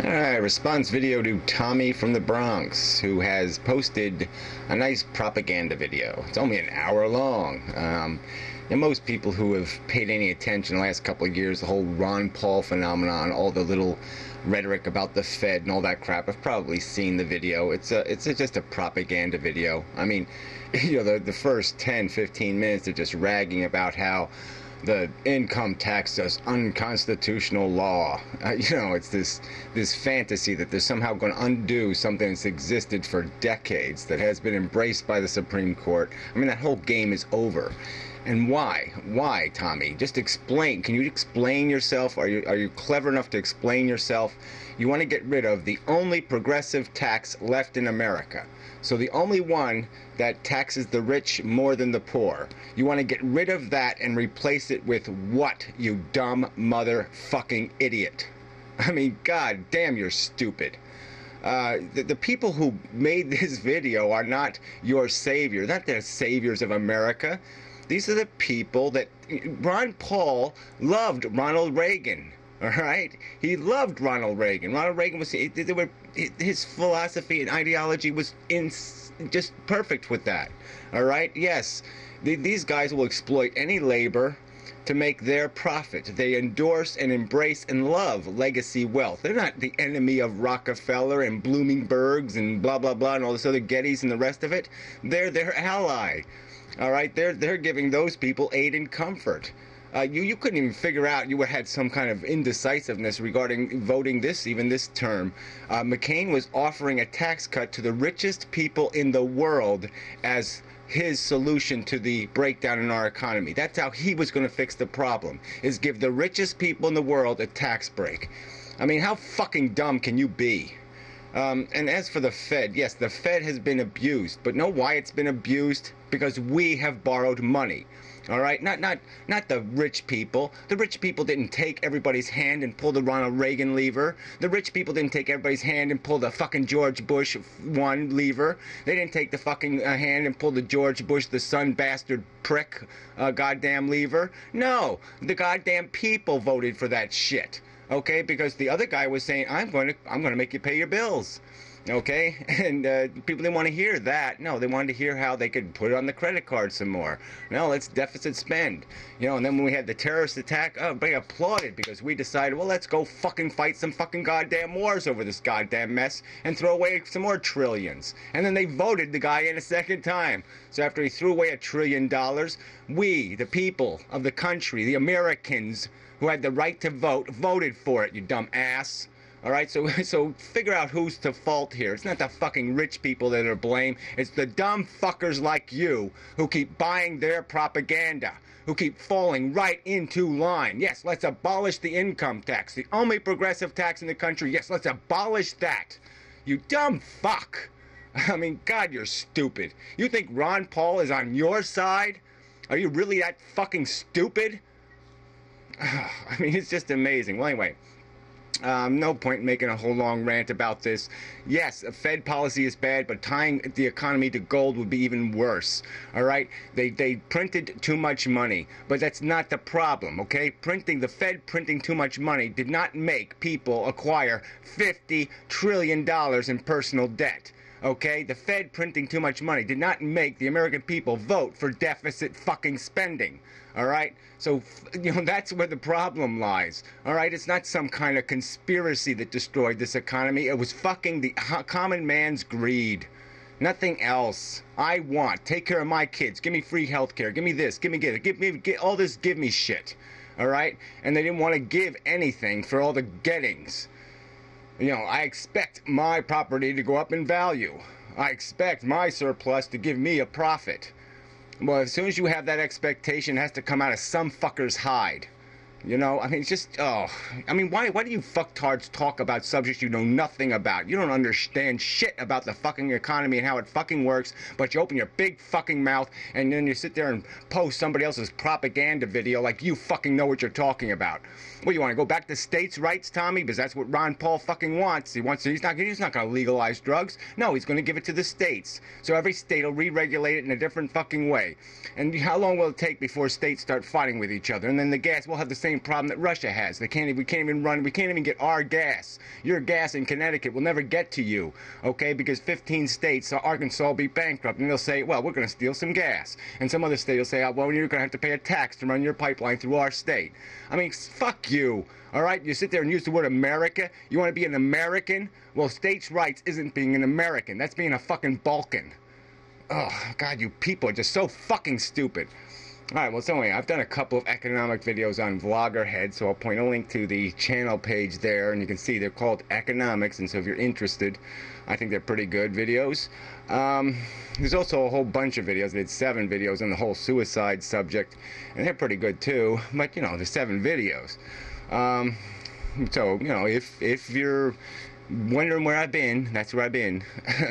Alright, response video to Tommy from the Bronx, who has posted a nice propaganda video. It's only an hour long. And most people who have paid any attention the last couple of years, the whole Ron Paul phenomenon, all the little rhetoric about the Fed and all that crap, have probably seen the video. It's just a propaganda video. I mean, the first 10, 15 minutes are just ragging about how the income tax is unconstitutional law. It's this fantasy that they're somehow going to undo something that's existed for decades, that has been embraced by the Supreme Court. I mean, that whole game is over. And why? Why, Tommy? Just explain. Can you explain yourself? Are you clever enough to explain yourself? You want to get rid of the only progressive tax left in America. So the only one that taxes the rich more than the poor. You want to get rid of that and replace it with what, you dumb motherfucking idiot? I mean, god damn, you're stupid. The people who made this video are not your savior. Not the saviors of America. These are the people that... Ron Paul loved Ronald Reagan. All right? He loved Ronald Reagan. Ronald Reagan was... his philosophy and ideology was just perfect with that. All right? Yes, these guys will exploit any labor to make their profit. They endorse and embrace and love legacy wealth. They're not the enemy of Rockefeller and Bloomingbergs and blah, blah, blah, and all this other Gettys and the rest of it. They're their ally. All right? They're giving those people aid and comfort. You couldn't even figure out. You had some kind of indecisiveness regarding voting even this term. McCain was offering a tax cut to the richest people in the world as his solution to the breakdown in our economy. That's how he was going to fix the problem, is give the richest people in the world a tax break. I mean, how fucking dumb can you be? And as for the Fed, yes, the Fed has been abused, but know why it's been abused? Because we have borrowed money. All right, not the rich people. The rich people didn't take everybody's hand and pull the Ronald Reagan lever. The rich people didn't take everybody's hand and pull the fucking George Bush one lever. They didn't take the fucking hand and pull the George Bush the son bastard prick goddamn lever. No, the goddamn people voted for that shit. Okay, because the other guy was saying, I'm going to make you pay your bills. Okay, and people didn't want to hear that. No, they wanted to hear how they could put it on the credit card some more. No, let's deficit spend. And then when we had the terrorist attack, everybody applauded because we decided, well, let's go fucking fight some fucking goddamn wars over this goddamn mess and throw away some more trillions. And then they voted the guy in a second time. So after he threw away $1 trillion, we, the people of the country, the Americans who had the right to vote, voted for it, you dumb ass. All right, so figure out who's to fault here. It's not the fucking rich people that are to blame. It's the dumb fuckers like you who keep buying their propaganda, who keep falling right into line. Yes, let's abolish the income tax, the only progressive tax in the country. Yes, let's abolish that. You dumb fuck. I mean, God, you're stupid. You think Ron Paul is on your side? Are you really that fucking stupid? I mean, it's just amazing. Well, anyway. No point in making a whole long rant about this. Yes, Fed policy is bad, but tying the economy to gold would be even worse. All right? They printed too much money, but that's not the problem, okay? The Fed printing too much money did not make people acquire $50 trillion in personal debt. Okay? The Fed printing too much money did not make the American people vote for deficit fucking spending. All right? So, that's where the problem lies. All right? It's not some kind of conspiracy that destroyed this economy. It was fucking the common man's greed. Nothing else. Take care of my kids. Give me free health care. Give me this. Give me all this give me shit. All right? And they didn't want to give anything for all the gettings. I expect my property to go up in value. I expect my surplus to give me a profit. Well, as soon as you have that expectation, it has to come out of some fucker's hide. I mean, it's just, why do you fucktards talk about subjects you know nothing about? You don't understand shit about the fucking economy and how it fucking works, but you open your big fucking mouth and then you sit there and post somebody else's propaganda video like you fucking know what you're talking about. Well, you want to go back to states' rights, Tommy? Because that's what Ron Paul fucking wants. He's not going to legalize drugs. No, he's going to give it to the states. So every state will re-regulate it in a different fucking way. And how long will it take before states start fighting with each other? And then we'll have the same same problem that Russia has. We can't even get our gas. Your gas in Connecticut will never get to you, okay? Because 15 states, Arkansas will be bankrupt, and they'll say, well, we're going to steal some gas. And some other state will say, oh, well, you're going to have to pay a tax to run your pipeline through our state. I mean, fuck you, all right? You sit there and use the word America. You want to be an American? Well, states' rights isn't being an American. That's being a fucking Balkan. Oh, God, you people are just so fucking stupid. Alright, well, so anyway, I've done a couple of economic videos on vloggerheads, so I'll point a link to the channel page there, and you can see they're called economics, and so if you're interested, I think they're pretty good videos. There's also a whole bunch of videos. I did 7 videos on the whole suicide subject, and they're pretty good too, but, you know, there's 7 videos. So, you know, if you're wondering where I've been, that's where I've been.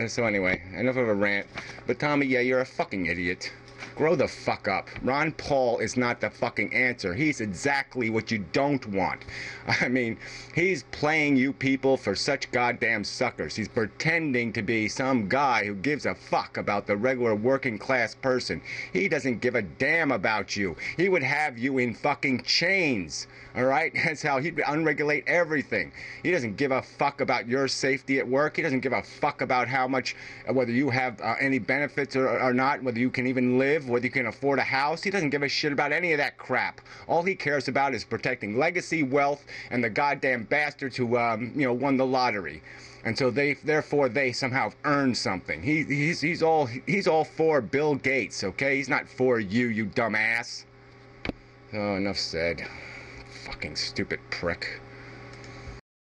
So anyway, enough of a rant. But Tommy, yeah, you're a fucking idiot. Grow the fuck up. Ron Paul is not the fucking answer. He's exactly what you don't want. I mean, he's playing you people for such goddamn suckers. He's pretending to be some guy who gives a fuck about the regular working class person. He doesn't give a damn about you. He would have you in fucking chains. Alright? That's how he'd unregulate everything. He doesn't give a fuck about your safety at work. He doesn't give a fuck about how much, whether you have any benefits or not, whether you can even live, whether you can afford a house. He doesn't give a shit about any of that crap. All he cares about is protecting legacy wealth and the goddamn bastards who, you know, won the lottery. And so therefore they somehow have earned something. He's all for Bill Gates, okay? He's not for you, you dumbass. So enough said. Fucking stupid prick.